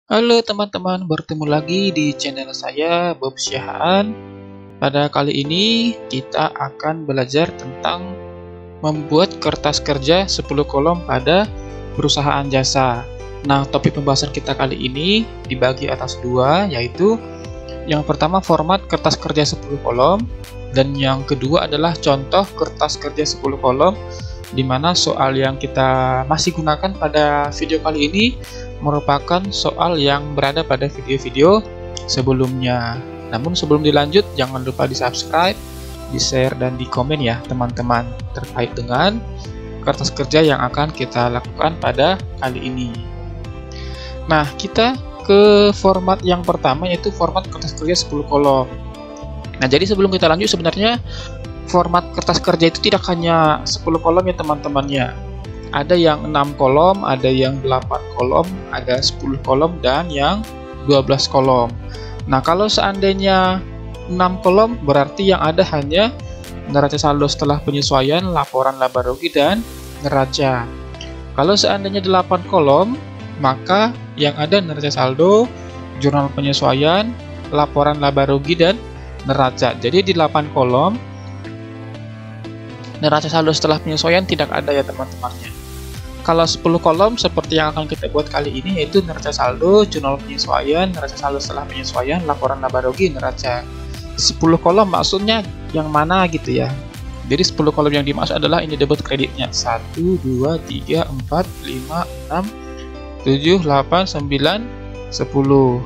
Halo teman-teman, bertemu lagi di channel saya Bob Syahaan. Pada kali ini kita akan belajar tentang membuat kertas kerja 10 kolom pada perusahaan jasa. Nah, topik pembahasan kita kali ini dibagi atas dua, yaitu yang pertama format kertas kerja 10 kolom dan yang kedua adalah contoh kertas kerja 10 kolom, di mana soal yang kita masih gunakan pada video kali ini merupakan soal yang berada pada video-video sebelumnya. Namun sebelum dilanjut, jangan lupa di subscribe, di share, dan di komen ya teman-teman terkait dengan kertas kerja yang akan kita lakukan pada kali ini. Nah, kita ke format yang pertama, yaitu format kertas kerja 10 kolom. Nah, jadi sebelum kita lanjut, sebenarnya format kertas kerja itu tidak hanya 10 kolom ya teman-temannya. Ada yang 6 kolom, ada yang 8 kolom, ada 10 kolom, dan yang 12 kolom. Nah, kalau seandainya 6 kolom, berarti yang ada hanya neraca saldo setelah penyesuaian, laporan laba rugi, dan neraca. Kalau seandainya 8 kolom, maka yang ada neraca saldo, jurnal penyesuaian, laporan laba rugi, dan neraca. Jadi di 8 kolom, neraca saldo setelah penyesuaian tidak ada ya teman-temannya. Kalau 10 kolom seperti yang akan kita buat kali ini, yaitu neraca saldo, jurnal penyesuaian, neraca saldo setelah penyesuaian, laporan laba rugi, neraca. 10 kolom maksudnya yang mana gitu ya. Jadi 10 kolom yang dimaksud adalah ini debit kreditnya 1, 2, 3, 4, 5, 6, 7, 8, 9, 10.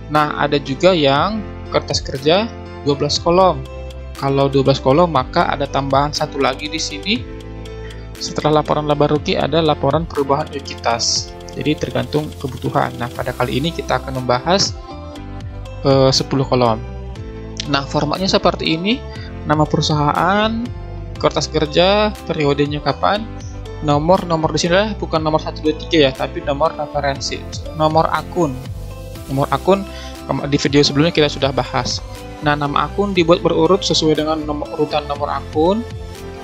Nah, ada juga yang kertas kerja 12 kolom. Kalau 12 kolom maka ada tambahan satu lagi di sini. Setelah laporan laba rugi ada laporan perubahan ekuitas. Jadi tergantung kebutuhan. Nah, pada kali ini kita akan membahas 10 kolom. Nah, formatnya seperti ini. Nama perusahaan, kertas kerja, periodenya kapan, nomor di sini adalah bukan nomor 1 2 3 ya, tapi nomor referensi, nomor akun. Nomor akun di video sebelumnya kita sudah bahas. Nah, nama akun dibuat berurut sesuai dengan urutan nomor akun.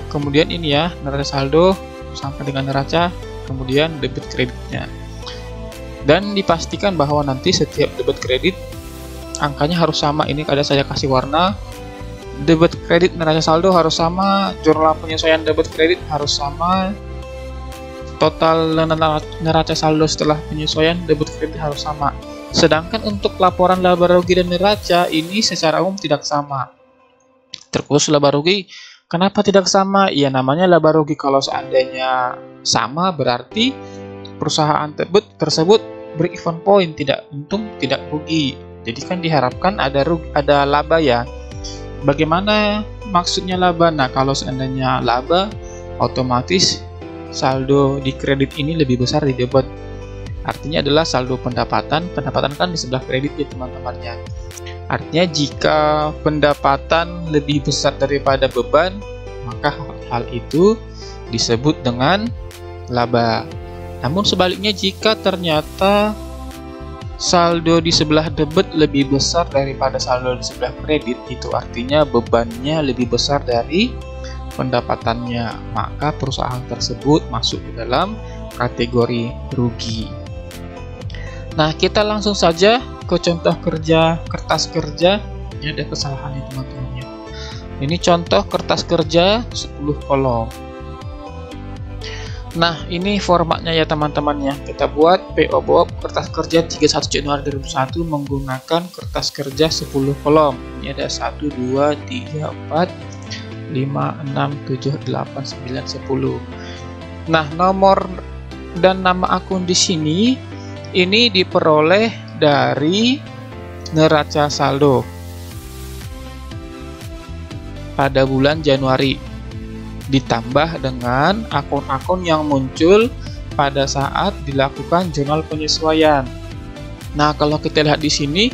Kemudian ini ya, neraca saldo sampai dengan neraca, kemudian debit kreditnya. Dan dipastikan bahwa nanti setiap debit kredit angkanya harus sama. Ini ada saya kasih warna. Debit kredit neraca saldo harus sama, jurnal penyesuaian debit kredit harus sama, total neraca saldo setelah penyesuaian debit kredit harus sama. Sedangkan untuk laporan laba rugi dan neraca ini secara umum tidak sama. Terkhusus laba rugi, kenapa tidak sama? Ya, namanya laba rugi. Kalau seandainya sama berarti perusahaan tersebut break even point, tidak untung, tidak rugi. Jadi kan diharapkan ada laba ya. Bagaimana maksudnya laba? Nah, kalau seandainya laba, otomatis saldo di kredit ini lebih besar di debit. Artinya adalah saldo pendapatan kan di sebelah kredit ya teman-temannya. Artinya jika pendapatan lebih besar daripada beban, maka hal itu disebut dengan laba. Namun sebaliknya, jika ternyata saldo di sebelah debit lebih besar daripada saldo di sebelah kredit, itu artinya bebannya lebih besar dari pendapatannya, maka perusahaan tersebut masuk ke dalam kategori rugi. Nah, kita langsung saja ke contoh kertas kerja. Ini ada kesalahannya teman-teman ya. Ini contoh kertas kerja 10 kolom. Nah, ini formatnya ya teman-teman ya. Kita buat PO Bob kertas kerja 31 Januari 2001 menggunakan kertas kerja 10 kolom. Ini ada 1, 2, 3, 4, 5, 6, 7, 8, 9, 10. Nah, nomor dan nama akun di sini ini diperoleh dari neraca saldo pada bulan Januari, ditambah dengan akun-akun yang muncul pada saat dilakukan jurnal penyesuaian. Nah, kalau kita lihat di sini,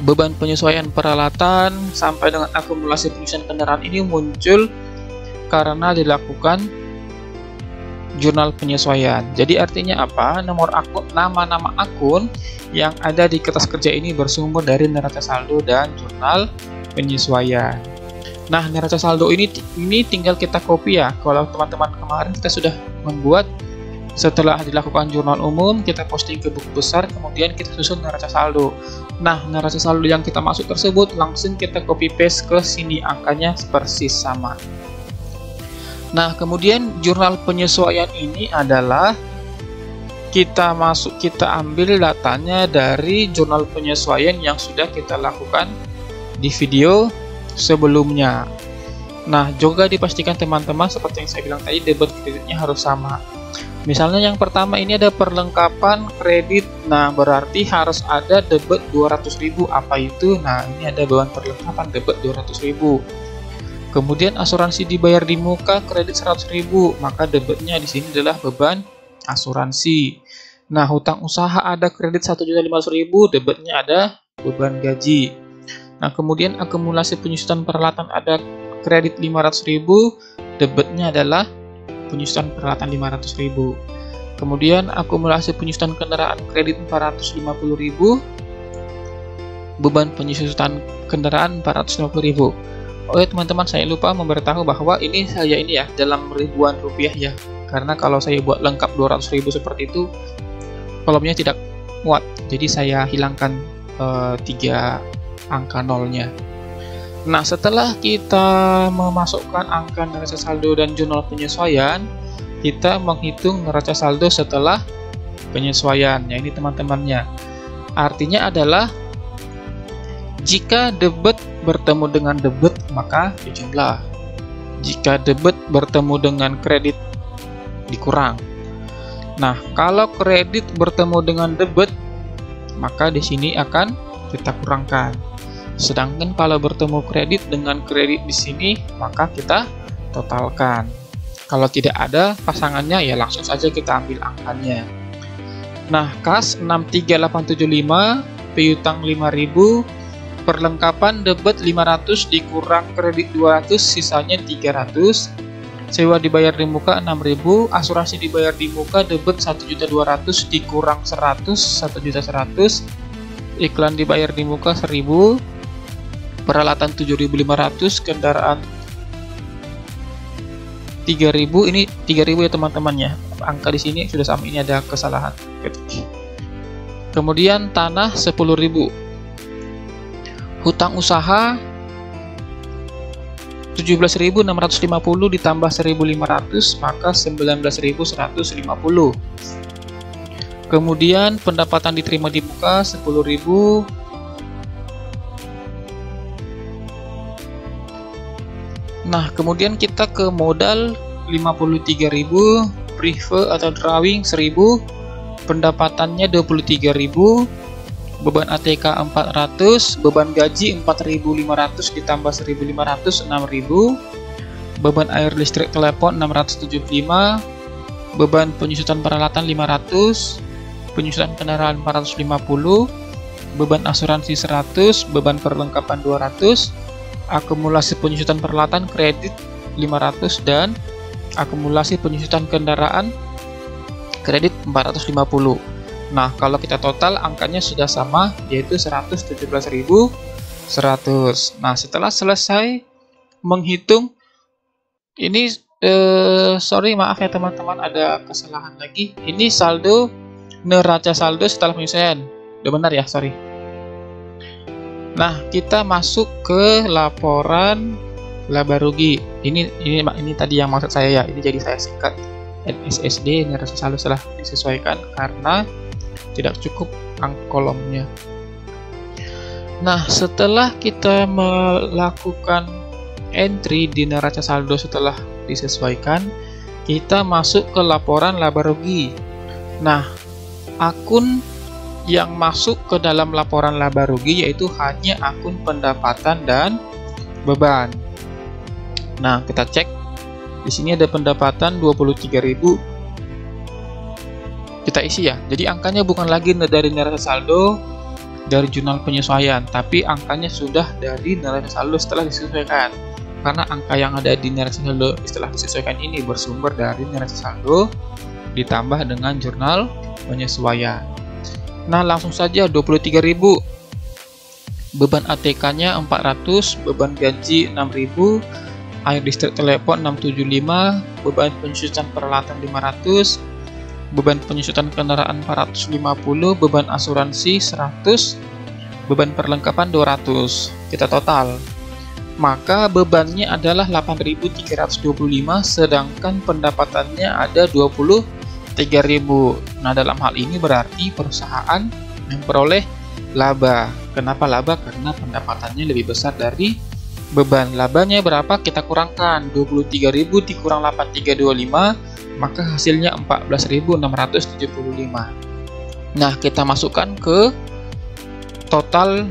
beban penyesuaian peralatan sampai dengan akumulasi penyusunan kendaraan ini muncul karena dilakukan jurnal penyesuaian. Jadi artinya apa? Nama-nama akun yang ada di kertas kerja ini bersumber dari neraca saldo dan jurnal penyesuaian. Nah, neraca saldo ini tinggal kita copy ya. Kalau teman-teman kemarin kita sudah membuat Setelah dilakukan jurnal umum, kita posting ke buku besar, kemudian kita susun neraca saldo. Nah, neraca saldo yang kita masuk tersebut langsung kita copy paste ke sini, angkanya persis sama. Nah, kemudian jurnal penyesuaian ini adalah kita ambil datanya dari jurnal penyesuaian yang sudah kita lakukan di video sebelumnya. Nah, juga dipastikan teman-teman seperti yang saya bilang tadi, debit kreditnya harus sama. Misalnya yang pertama ini ada perlengkapan kredit. Nah, berarti harus ada debit 200.000. Apa itu? Nah, ini ada beban perlengkapan debit 200.000. Kemudian asuransi dibayar di muka kredit 100.000. Maka debitnya di sini adalah beban asuransi. Nah, hutang usaha ada kredit 1.500.000, debitnya ada beban gaji. Nah, kemudian akumulasi penyusutan peralatan ada kredit 500.000, debitnya adalah penyusutan peralatan 500.000. Kemudian akumulasi penyusutan kendaraan kredit 450.000, beban penyusutan kendaraan 450.000. Oh ya teman-teman, saya lupa memberitahu bahwa ini saya ya dalam ribuan rupiah ya, karena kalau saya buat lengkap 200.000 seperti itu kolomnya tidak muat, jadi saya hilangkan 3 angka nolnya. Nah, setelah kita memasukkan angka neraca saldo dan jurnal penyesuaian, kita menghitung neraca saldo setelah penyesuaian. Ya, ini teman-temannya. Artinya adalah jika debit bertemu dengan debit, maka dijumlah. Jika debit bertemu dengan kredit, dikurang. Nah, kalau kredit bertemu dengan debit, maka di sini akan kita kurangkan. Sedangkan kalau bertemu kredit dengan kredit di sini, maka kita totalkan. Kalau tidak ada pasangannya, ya langsung saja kita ambil angkanya. Nah, kas 63875, piutang 5.000, perlengkapan debit 500 dikurang kredit 200, sisanya 300. Sewa dibayar di muka 6.000, asuransi dibayar di muka debit 1.200 dikurang 100, 1.100. Iklan dibayar di muka 1.000. Peralatan 7.500, kendaraan 3.000. Ini 3.000 ya teman-teman ya. Angka di sini sudah sama, ini ada kesalahan. Kemudian tanah 10.000. Hutang usaha 17.650 ditambah 1.500, maka 19.150. Kemudian pendapatan diterima di muka 10.000. Nah, kemudian kita ke modal 53.000, prive atau drawing 1.000, pendapatannya 23.000, beban ATK 400, beban gaji 4.500 ditambah 1.500, 6.000, beban air listrik telepon 675, beban penyusutan peralatan 500, penyusutan kendaraan 450, beban asuransi 100, beban perlengkapan 200, akumulasi penyusutan peralatan kredit 500, dan akumulasi penyusutan kendaraan kredit 450. Nah, kalau kita total angkanya sudah sama, yaitu 117.100. Nah, setelah selesai menghitung ini, maaf ya teman-teman, ada kesalahan lagi. Ini saldo neraca saldo setelah penyesuaian. Udah benar ya, sorry. Nah, kita masuk ke laporan laba rugi. Ini tadi yang maksud saya ya. Ini jadi saya singkat NSSD, neraca saldo setelah disesuaikan, karena tidak cukup kolomnya. Nah, setelah kita melakukan entry di neraca saldo setelah disesuaikan, kita masuk ke laporan laba rugi. Nah, akun yang masuk ke dalam laporan laba rugi yaitu hanya akun pendapatan dan beban. Nah, kita cek di sini ada pendapatan 23.000. Kita isi ya. Jadi angkanya bukan lagi dari neraca saldo dari jurnal penyesuaian, tapi angkanya sudah dari neraca saldo setelah disesuaikan. Karena angka yang ada di neraca saldo setelah disesuaikan ini bersumber dari neraca saldo ditambah dengan jurnal penyesuaian. Nah, langsung saja 23.000. Beban ATK-nya 400, beban gaji 6.000, air listrik telepon 675, beban penyusutan peralatan 500, beban penyusutan kendaraan 450, beban asuransi 100, beban perlengkapan 200. Kita total. Maka bebannya adalah 8.325, sedangkan pendapatannya ada 23.000. Nah, dalam hal ini berarti perusahaan memperoleh laba. Kenapa laba? Karena pendapatannya lebih besar dari beban. Labanya berapa? Kita kurangkan 23.000 dikurang 8.325, maka hasilnya 14.675. Nah, kita masukkan ke total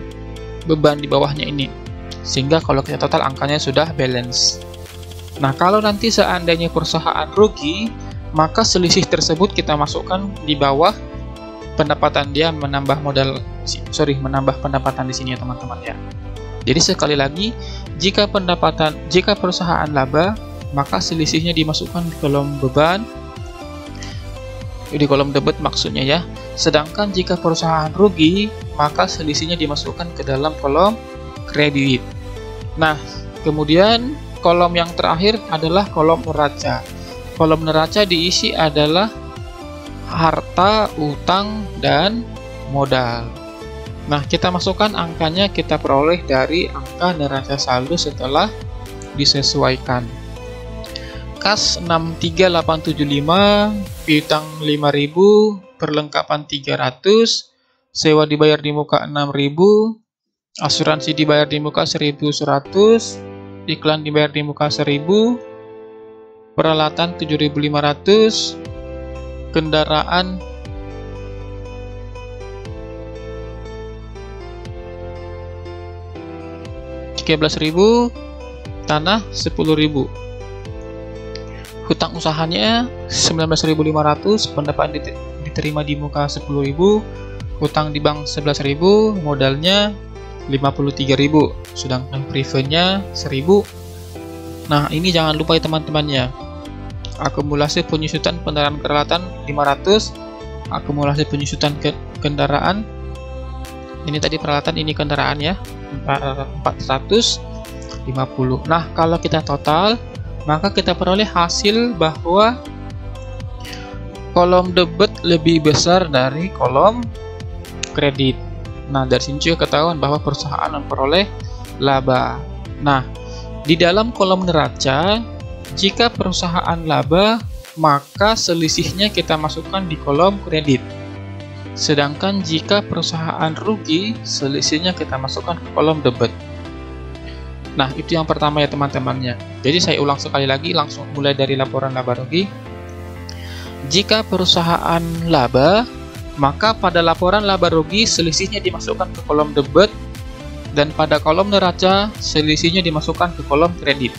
beban di bawahnya ini, sehingga kalau kita total angkanya sudah balance. Nah, kalau nanti seandainya perusahaan rugi, maka selisih tersebut kita masukkan di bawah pendapatan dia, menambah pendapatan di sini ya teman-teman ya. Jadi sekali lagi, jika perusahaan laba, maka selisihnya dimasukkan di kolom beban, di kolom debit maksudnya ya. Sedangkan jika perusahaan rugi, maka selisihnya dimasukkan ke dalam kolom kredit. Nah, kemudian kolom yang terakhir adalah kolom neraca. Kolom neraca diisi adalah harta, utang, dan modal. Nah, kita masukkan angkanya, kita peroleh dari angka neraca saldo setelah disesuaikan. Kas 63875, piutang 5.000, perlengkapan 300, sewa dibayar di muka 6.000, asuransi dibayar di muka 1.100, iklan dibayar di muka 1.000, peralatan 7.500, kendaraan 13.000, tanah 10.000. Hutang usahanya 19.500, pendapatan diterima di muka 10.000, hutang di bank 11.000, modalnya 53.000, sedangkan prefernya 1.000. Nah, ini jangan lupa ya teman-temannya. Akumulasi penyusutan kendaraan peralatan 500, akumulasi penyusutan kendaraan, ini tadi peralatan, ini kendaraan ya, 450. Nah, kalau kita total, maka kita peroleh hasil bahwa kolom debit lebih besar dari kolom kredit. Nah, dari sini juga ketahuan bahwa perusahaan memperoleh laba. Nah, di dalam kolom neraca, jika perusahaan laba, maka selisihnya kita masukkan di kolom kredit. Sedangkan jika perusahaan rugi, selisihnya kita masukkan ke kolom debit. Nah, itu yang pertama ya teman-temannya. Jadi saya ulang sekali lagi, langsung mulai dari laporan laba rugi. Jika perusahaan laba, maka pada laporan laba rugi selisihnya dimasukkan ke kolom debit, dan pada kolom neraca selisihnya dimasukkan ke kolom kredit.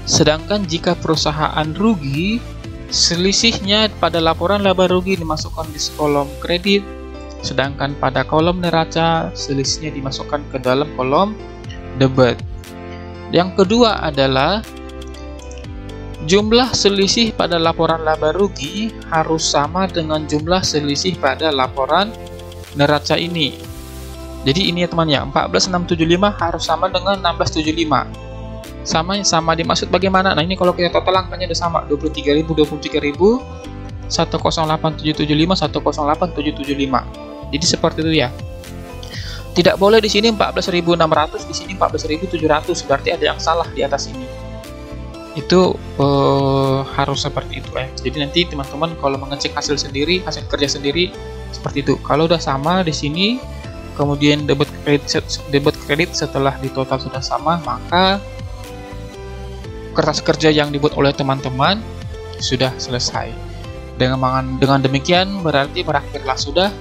Sedangkan jika perusahaan rugi, selisihnya pada laporan laba rugi dimasukkan di kolom kredit, sedangkan pada kolom neraca selisihnya dimasukkan ke dalam kolom debit. Yang kedua adalah jumlah selisih pada laporan laba rugi harus sama dengan jumlah selisih pada laporan neraca ini. Jadi ini ya teman-teman, 14.675 harus sama dengan 16.75. Sama dimaksud bagaimana? Nah, ini kalau kita total angkanya udah sama, 23.000, 108.775, 108.775. Jadi seperti itu ya. Tidak boleh di sini 14.600, di sini 14.700, berarti ada yang salah di atas ini. Itu harus seperti itu ya. Jadi nanti teman-teman kalau mengecek hasil sendiri, hasil kerja sendiri seperti itu. Kalau udah sama di sini, kemudian debit kredit setelah ditotal sudah sama, maka kertas kerja yang dibuat oleh teman-teman sudah selesai. Dengan demikian berarti berakhirlah sudah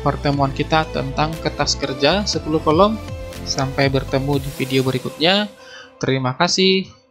pertemuan kita tentang kertas kerja 10 kolom. Sampai bertemu di video berikutnya. Terima kasih.